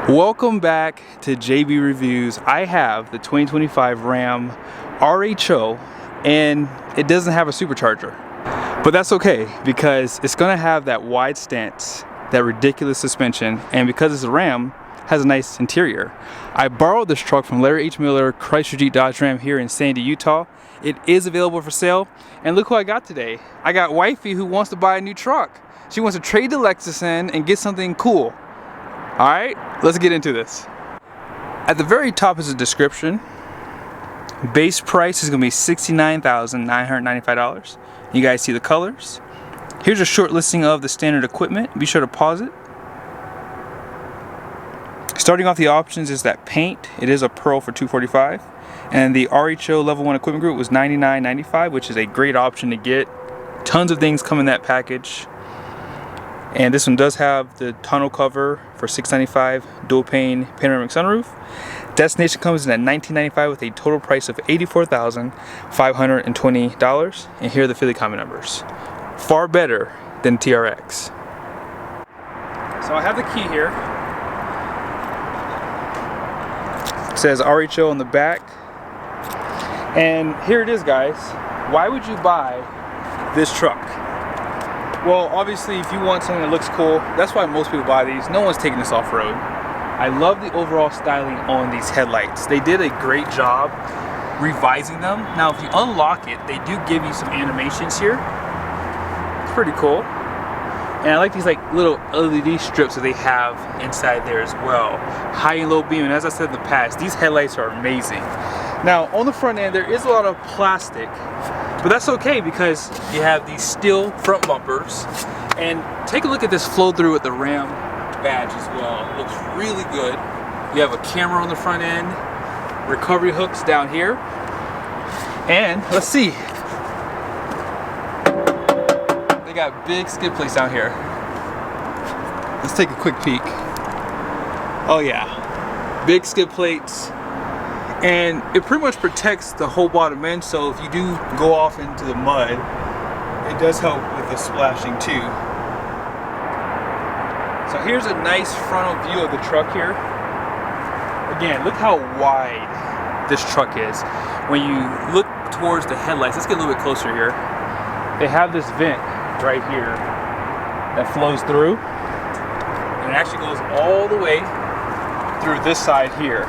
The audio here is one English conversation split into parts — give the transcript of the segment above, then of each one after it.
Welcome back to JB Reviews. I have the 2025 Ram RHO and it doesn't have a supercharger. But that's okay because it's gonna have that wide stance, that ridiculous suspension, and because it's a Ram, has a nice interior. I borrowed this truck from Larry H. Miller, Chrysler Jeep Dodge Ram here in Sandy, Utah. It is available for sale, and look who I got today. I got wifey who wants to buy a new truck. She wants to trade the Lexus in and get something cool. All right, let's get into this. At the very top is a description. Base price is gonna be $69,995. You guys see the colors. Here's a short listing of the standard equipment. Be sure to pause it. Starting off the options is that paint. It is a pearl for $245. And the RHO level 1 equipment group was $99.95, which is a great option to get. Tons of things come in that package. And this one does have the tonneau cover for $695, dual pane panoramic sunroof. Destination comes in at $19.95 with a total price of $84,520. And here are the affiliate comment numbers. Far better than TRX. So I have the key here. It says RHO on the back. And here it is, guys. Why would you buy this truck? Well, obviously, if you want something that looks cool, that's why most people buy these. No one's taking this off-road. I love the overall styling on these headlights. They did a great job revising them. Now, if you unlock it, they do give you some animations here. It's pretty cool. And I like these like little LED strips that they have inside there as well. High and low beam, and as I said in the past, these headlights are amazing. Now, on the front end, there is a lot of plastic, but that's okay because you have these steel front bumpers. And take a look at this flow through with the Ram badge as well. It looks really good. You have a camera on the front end, recovery hooks down here. And let's see. They got big skid plates down here. Let's take a quick peek. Oh yeah, big skid plates. And it pretty much protects the whole bottom end, so if you do go off into the mud, it does help with the splashing too. So here's a nice frontal view of the truck here. Again, look how wide this truck is. When you look towards the headlights, let's get a little bit closer here. They have this vent right here that flows through, and it actually goes all the way through this side here.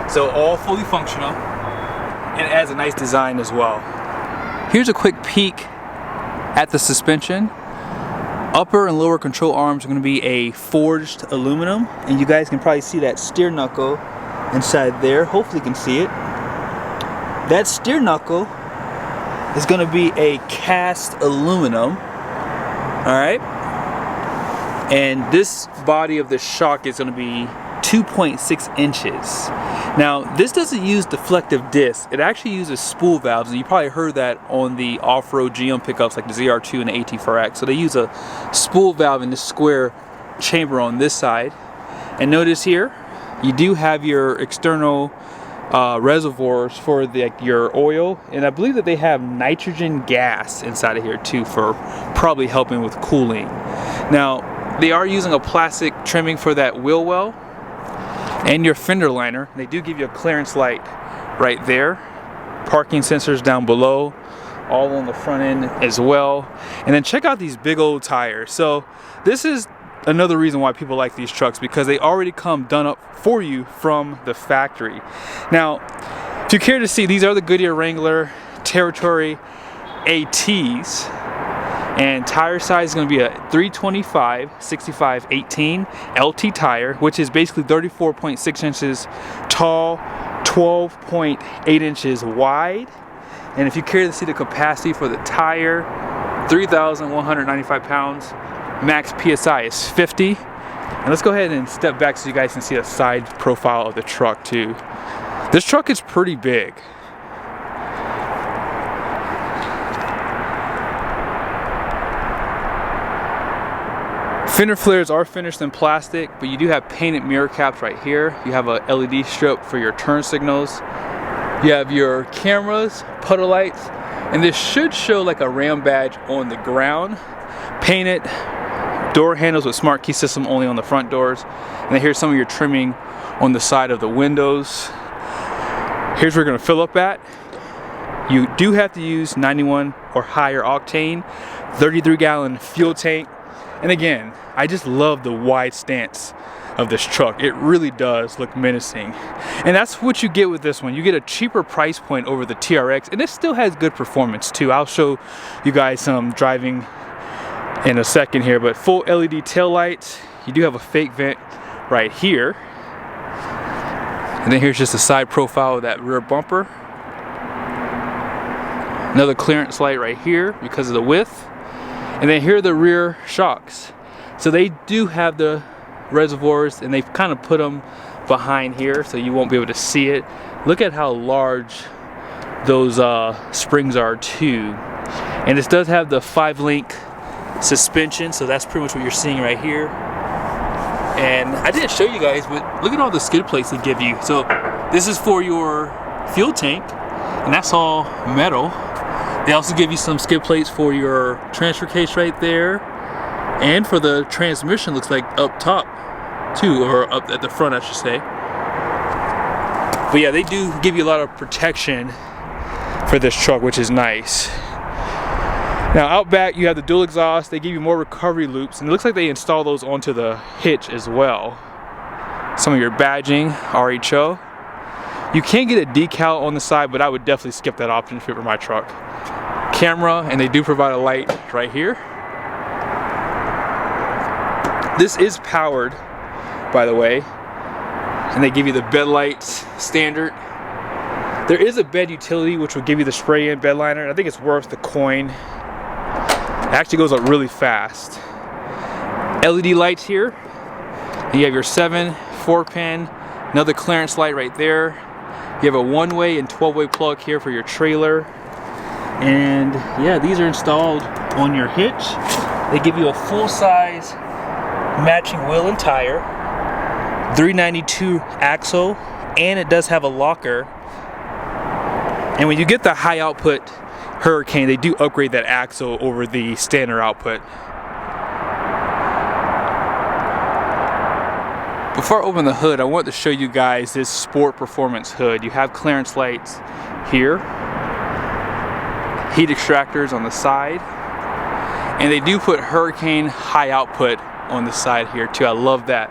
So all fully functional, and it adds a nice design as well. Here's a quick peek at the suspension. Upper and lower control arms are going to be a forged aluminum, and you guys can probably see that steer knuckle inside there. Hopefully you can see it. That steer knuckle is going to be a cast aluminum. Alright, and this body of the shock is going to be 2.6 inches. Now, this doesn't use deflective discs. It actually uses spool valves, and you probably heard that on the off-road GM pickups like the ZR2 and the AT4X. So they use a spool valve in this square chamber on this side. And notice here, you do have your external reservoirs for your oil, and I believe that they have nitrogen gas inside of here too for probably helping with cooling. Now, they are using a plastic trimming for that wheel well and your fender liner. They do give you a clearance light right there. Parking sensors down below, all on the front end as well. And then check out these big old tires. So this is another reason why people like these trucks, because they already come done up for you from the factory. Now, if you care to see, these are the Goodyear Wrangler Territory ATs. And tire size is going to be a 325/65/18 LT tire, which is basically 34.6 inches tall, 12.8 inches wide. And if you care to see the capacity for the tire, 3,195 pounds. Max PSI is 50. And let's go ahead and step back so you guys can see the side profile of the truck too. This truck is pretty big. Fender flares are finished in plastic, but you do have painted mirror caps right here. You have a LED strip for your turn signals. You have your cameras, puddle lights, and this should show like a Ram badge on the ground. Painted Door handles with smart key system only on the front doors. And then here's some of your trimming on the side of the windows. Here's where you're gonna fill up at. You do have to use 91 or higher octane, 33-gallon fuel tank. And again, I just love the wide stance of this truck. It really does look menacing. And that's what you get with this one. You get a cheaper price point over the TRX, and it still has good performance too. I'll show you guys some driving in a second here, but full LED tail lights. You do have a fake vent right here. And then here's just a side profile of that rear bumper. Another clearance light right here because of the width. And then here are the rear shocks. So they do have the reservoirs, and they've kind of put them behind here so you won't be able to see it. Look at how large those springs are too. And this does have the 5-link suspension, so that's pretty much what you're seeing right here. And I didn't show you guys, but look at all the skid plates they give you. So this is for your fuel tank, and that's all metal. They also give you some skid plates for your transfer case right there, and for the transmission, looks like up top too, or up at the front I should say. But yeah, they do give you a lot of protection for this truck, which is nice. Now out back you have the dual exhaust. They give you more recovery loops, and it looks like they install those onto the hitch as well. Some of your badging, RHO. You can get a decal on the side, but I would definitely skip that option if it were my truck. Camera, and they do provide a light right here. This is powered, by the way, and they give you the bed lights standard. There is a bed utility which will give you the spray-in bed liner. I think it's worth the coin. It actually goes up really fast. LED lights here. And you have your 7 4-pin, another clearance light right there. You have a 1-way and 12-way plug here for your trailer. And yeah, these are installed on your hitch. They give you a full-size matching wheel and tire, 392 axle, and it does have a locker. And when you get the high output Hurricane, they do upgrade that axle over the standard output. Before I open the hood, I want to show you guys this Sport Performance hood. You have clearance lights here, heat extractors on the side, and they do put Hurricane high output on the side here too. I love that.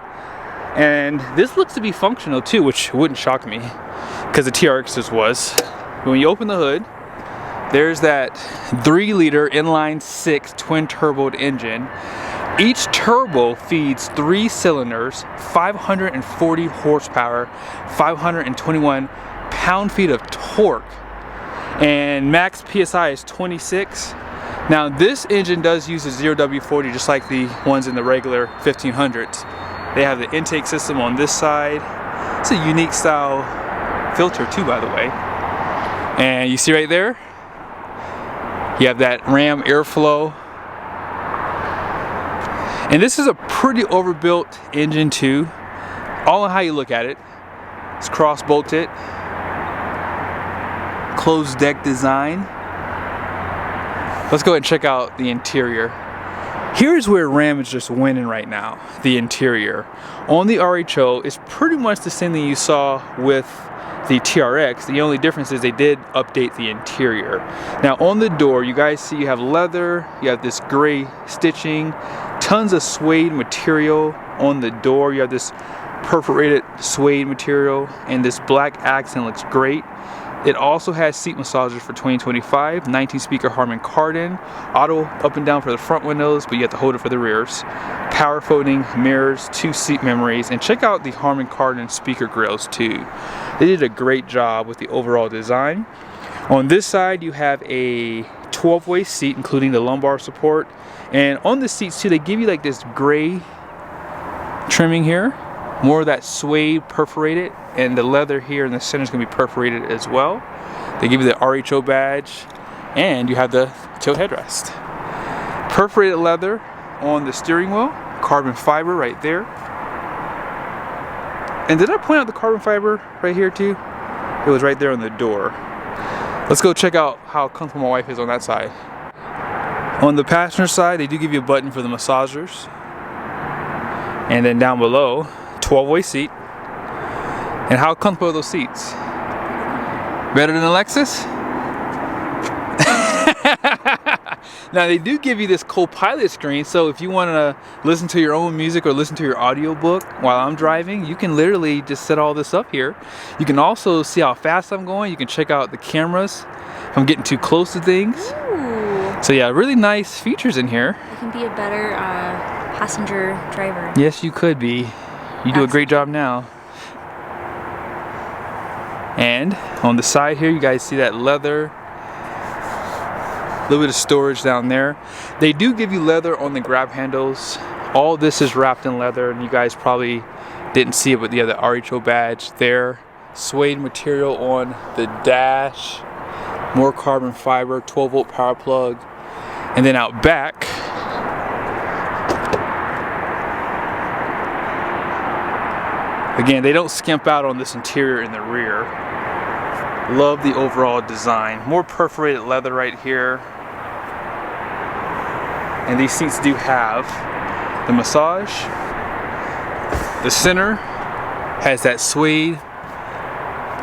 And this looks to be functional too, which wouldn't shock me because the TRX just was. But when you open the hood, there's that 3-liter inline 6 twin turboed engine. Each turbo feeds 3 cylinders, 540 horsepower, 521 pound-feet of torque, and max PSI is 26. Now this engine does use a 0W40 just like the ones in the regular 1500s. They have the intake system on this side. It's a unique style filter too, by the way. And you see right there, you have that ram airflow. And this is a pretty overbuilt engine too. All in how you look at it. It's cross-bolted, closed deck design. Let's go ahead and check out the interior. Here's where Ram is just winning right now, the interior. On the RHO, it's pretty much the same thing you saw with the TRX. The only difference is they did update the interior. Now on the door, you guys see you have leather, you have this gray stitching, tons of suede material on the door. You have this perforated suede material, and this black accent looks great. It also has seat massagers for 2025, 19-speaker Harman Kardon, auto up and down for the front windows, but you have to hold it for the rears. Power folding mirrors, 2 seat memories, and check out the Harman Kardon speaker grills too. They did a great job with the overall design. On this side, you have a 12-way seat, including the lumbar support. And on the seats too, they give you like this gray trimming here. More of that suede perforated, and the leather here in the center is going to be perforated as well. They give you the RHO badge, and you have the tilt headrest. Perforated leather on the steering wheel, carbon fiber right there. And did I point out the carbon fiber right here too? It was right there on the door. Let's go check out how comfortable my wife is on that side. On the passenger side, they do give you a button for the massagers. And then down below, 12-way seat. And how comfortable are those seats? Better than a Lexus? Now they do give you this co-pilot screen, so if you want to listen to your own music or listen to your audiobook while I'm driving, you can literally just set all this up here. You can also see how fast I'm going. You can check out the cameras if I'm getting too close to things. Ooh. So yeah, really nice features in here. You can be a better passenger driver. Yes, you could be. You do a great job now. And on the side here, you guys see that leather. A little bit of storage down there. They do give you leather on the grab handles. All this is wrapped in leather, and you guys probably didn't see it, but yeah, the RHO badge there. Suede material on the dash. More carbon fiber, 12-volt power plug. And then out back, again, they don't skimp out on this interior in the rear. Love the overall design. More perforated leather right here. And these seats do have the massage. The center has that suede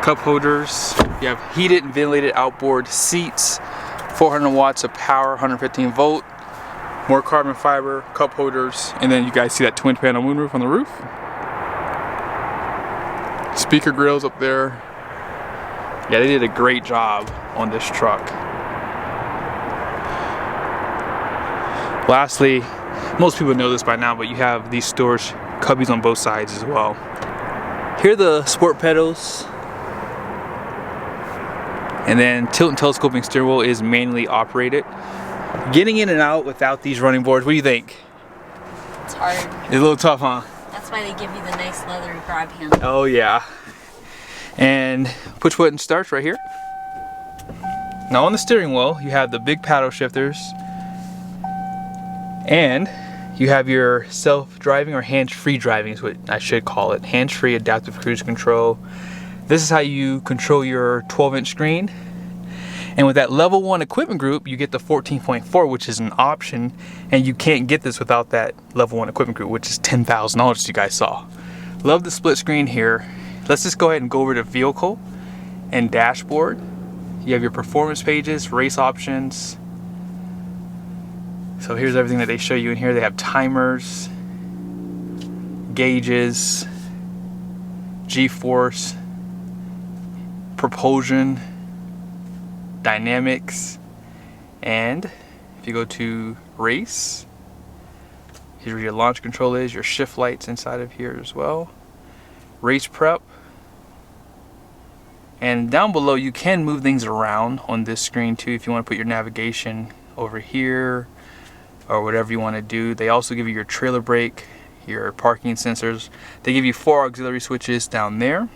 cup holders. You have heated and ventilated outboard seats. 400 watts of power, 115 volt. More carbon fiber, cup holders. And then you guys see that twin panel moonroof on the roof. Speaker grills up there. Yeah, they did a great job on this truck. Lastly, most people know this by now, but you have these storage cubbies on both sides as well. Here are the sport pedals. And then tilt and telescoping steering wheel is manually operated. Getting in and out without these running boards, what do you think? It's hard. It's a little tough, huh? That's why they give you the nice leather grab handle. Oh yeah. And push button starts right here. Now on the steering wheel, you have the big paddle shifters. And you have your self-driving or hands-free driving is what I should call it. Hands-free adaptive cruise control. This is how you control your 12-inch screen. And with that level 1 equipment group, you get the 14.4, which is an option. And you can't get this without that level 1 equipment group, which is $10,000 you guys saw. Love the split screen here. Let's just go ahead and go over to vehicle and dashboard. You have your performance pages, race options. So here's everything that they show you in here. They have timers, gauges, G-force, propulsion, dynamics, and if you go to race, here's where your launch control is, your shift lights inside of here as well, race prep, and down below you can move things around on this screen too if you want to put your navigation over here or whatever you want to do. They also give you your trailer brake, your parking sensors. They give you 4 auxiliary switches down there.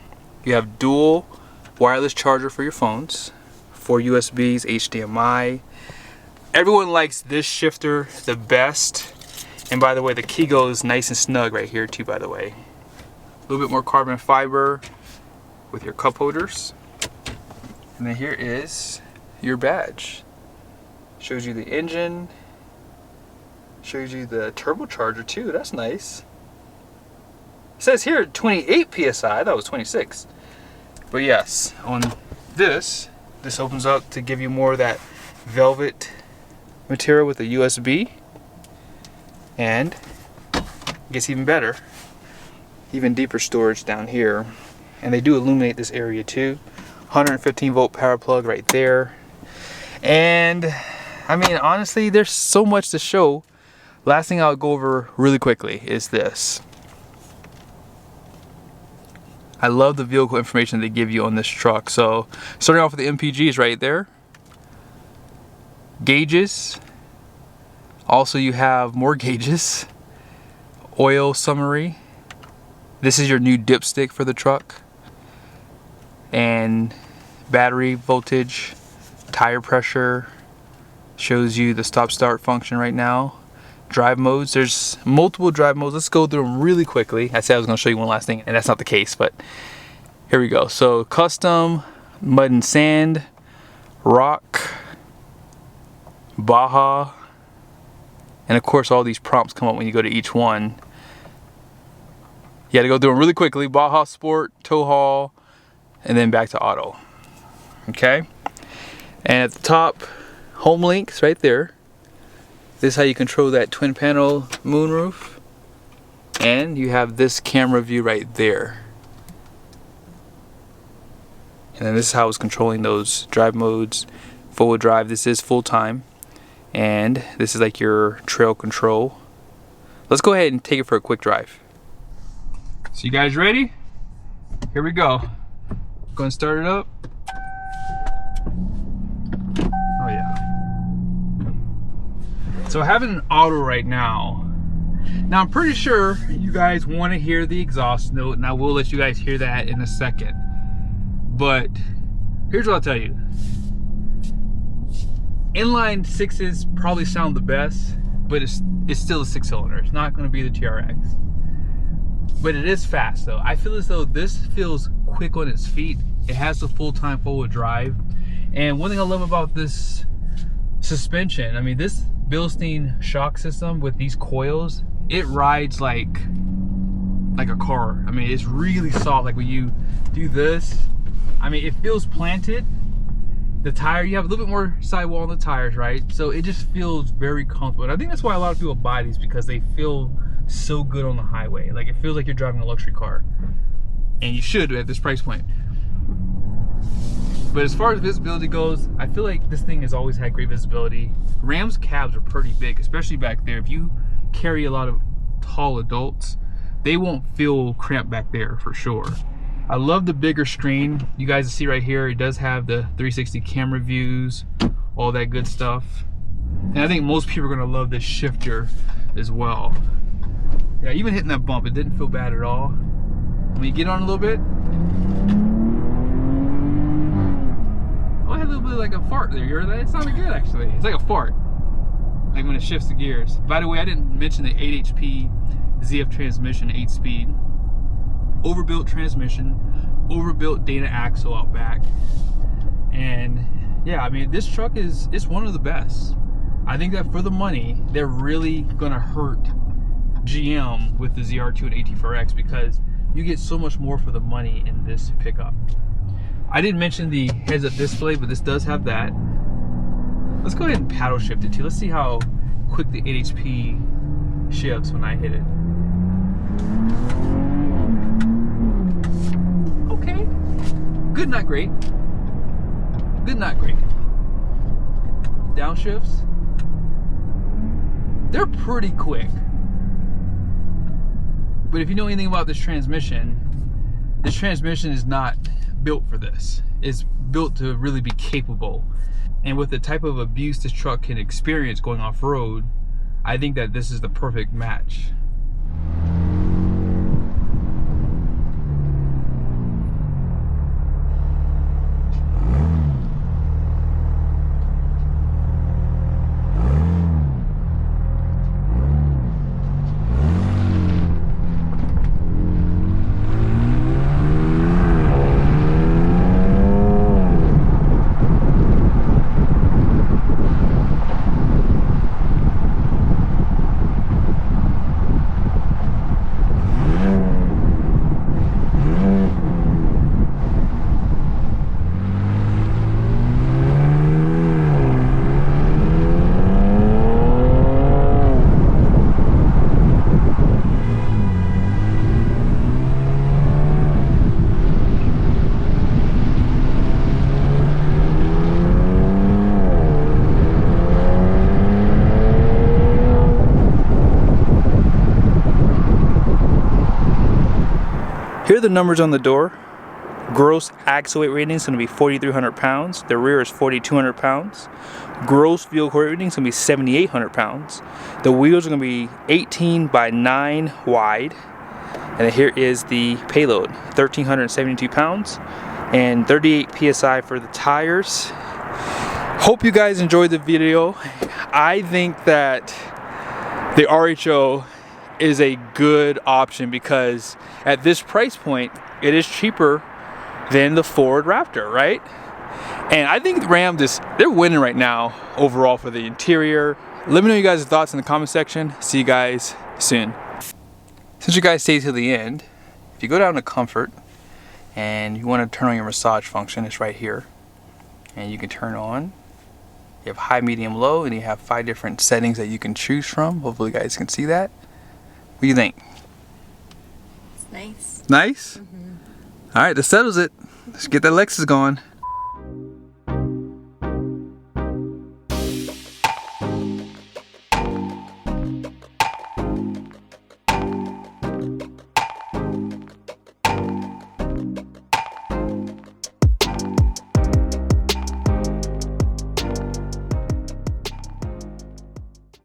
You have dual wireless charger for your phones, 4 USBs, HDMI. Everyone likes this shifter the best. And by the way, the key goes nice and snug right here too, by the way. A little bit more carbon fiber with your cup holders. And then here is your badge. Shows you the engine. Shows you the turbocharger too, that's nice. It says here 28 PSI, I thought it was 26. But yes, on this opens up to give you more of that velvet material with the USB. And it gets even better, even deeper storage down here. And they do illuminate this area too. 115 volt power plug right there. And I mean, honestly, there's so much to show. Last thing I'll go over really quickly is this. I love the vehicle information they give you on this truck. So starting off with the MPGs right there. Gauges. Also you have more gauges. Oil summary. This is your new dipstick for the truck. And battery voltage, tire pressure. Shows you the stop start function right now. Drive modes, there's multiple drive modes. Let's go through them really quickly. I said I was going to show you one last thing, and that's not the case, but here we go. So custom, mud and sand, rock, Baja, and of course all these prompts come up when you go to each one. You gotta go through them really quickly. Baja Sport, tow haul, and then back to auto. Okay? And at the top, home links right there. This is how you control that twin panel moonroof. And you have this camera view right there. And then this is how it's controlling those drive modes. Full drive, this is full time. And this is like your trail control. Let's go ahead and take it for a quick drive. So you guys ready? Here we go. Go and start it up. Oh yeah. So I have it in auto right now. Now I'm pretty sure you guys want to hear the exhaust note, and I will let you guys hear that in a second. But here's what I'll tell you. Inline sixes probably sound the best, but it's still a 6-cylinder. It's not going to be the TRX. But it is fast though. I feel as though this feels quick on its feet. It has the full-time forward drive. And one thing I love about this suspension, I mean, this Bilstein shock system with these coils, it rides like a car. I mean, it's really soft. Like when you do this, I mean, it feels planted. The tire, you have a little bit more sidewall on the tires, right? So it just feels very comfortable. And I think that's why a lot of people buy these, because they feel so good on the highway. Like it feels like you're driving a luxury car. And you should at this price point. But as far as visibility goes, I feel like this thing has always had great visibility. Ram's cabs are pretty big, especially back there. If you carry a lot of tall adults, they won't feel cramped back there for sure. I love the bigger screen. You guys see right here, it does have the 360 camera views, all that good stuff. And I think most people are gonna love this shifter as well. Yeah, even hitting that bump, it didn't feel bad at all. When you get on a little bit, oh, I had a little bit of like a fart there. You heard that? It sounded good actually. It's like a fart, like when it shifts the gears. By the way, I didn't mention the 8 HP ZF transmission, 8-speed. Overbuilt transmission, overbuilt Dana axle out back. And yeah, I mean, this truck it's one of the best. I think that for the money, they're really gonna hurt GM with the ZR2 and AT4X, because you get so much more for the money in this pickup. I didn't mention the heads-up display, but this does have that. Let's go ahead and paddle shift it too. Let's see how quick the 8 HP shifts when I hit it. Okay, good, not great. Good, not great. Downshifts, they're pretty quick. But if you know anything about this transmission is not built for this. It's built to really be capable. And with the type of abuse this truck can experience going off-road, I think that this is the perfect match. Here are the numbers on the door. Gross axle weight rating is going to be 4,300 pounds. The rear is 4,200 pounds. Gross vehicle weight rating is going to be 7,800 pounds. The wheels are going to be 18 by 9 wide. And here is the payload, 1,372 pounds and 38 PSI for the tires. Hope you guys enjoyed the video. I think that the RHO is a good option because at this price point, it is cheaper than the Ford Raptor, right? And I think Ram they're winning right now overall for the interior. Let me know you guys' thoughts in the comment section. See you guys soon. Since you guys stayed till the end, you go down to comfort and you want to turn on your massage function, it's right here. And you can turn on. You have high, medium, low, and you have 5 different settings that you can choose from. Hopefully you guys can see that. What do you think? It's nice. Nice? All right, that settles it. Let's get that Lexus going.